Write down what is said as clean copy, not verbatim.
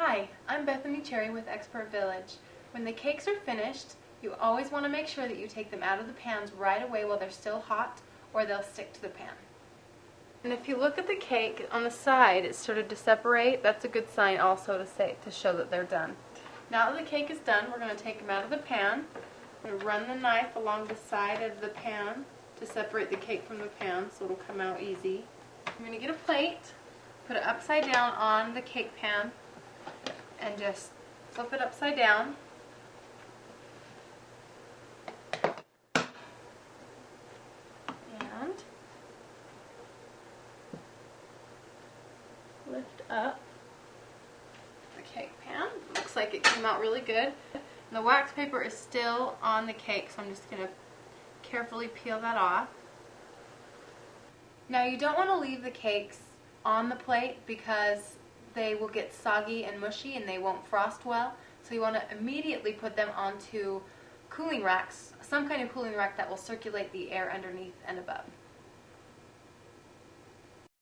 Hi, I'm Bethany Cherry with Expert Village. When the cakes are finished, you always want to make sure that you take them out of the pans right away while they're still hot, or they'll stick to the pan. And if you look at the cake on the side, it started to separate. That's a good sign also to show that they're done. Now that the cake is done, we're going to take them out of the pan. I'm going to run the knife along the side of the pan to separate the cake from the pan so it'll come out easy. I'm going to get a plate, put it upside down on the cake pan, and just flip it upside down. And lift up the cake pan. Looks like it came out really good. And the wax paper is still on the cake, so I'm just going to carefully peel that off. Now you don't want to leave the cakes on the plate because they will get soggy and mushy and they won't frost well. So you want to immediately put them onto cooling racks, some kind of cooling rack that will circulate the air underneath and above.